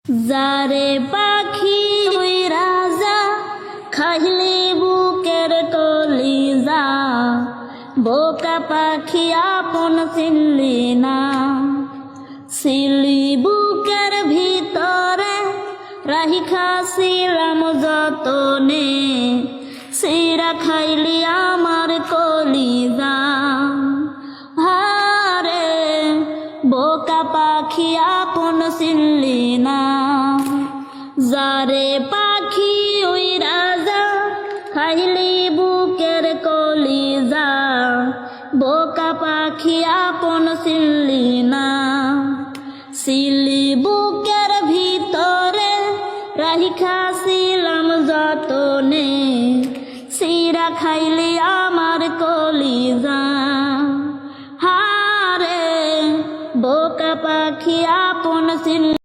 যারে পাখি উইরা যা খাইলি বুকের কলিজা, বোকা পাখি আপন চিনলি না। ছিলি বুকের ভিতরে রাহিখা ছিলাম যতনে, সিরা খাইলি আমার কলিজা। হারে বোকা পাখি আপন চিনলি না। যারে পাখি উইরা যা খাইলি বুকের কলিজা, বোকা পাখি আপন চিনলি না। ছিলি বুকের ভিতরে রাহিখা ছিলাম যতনে, সিরা খাইলি আমার কলিজা। হারে বোকা পাখি আপন চিনলি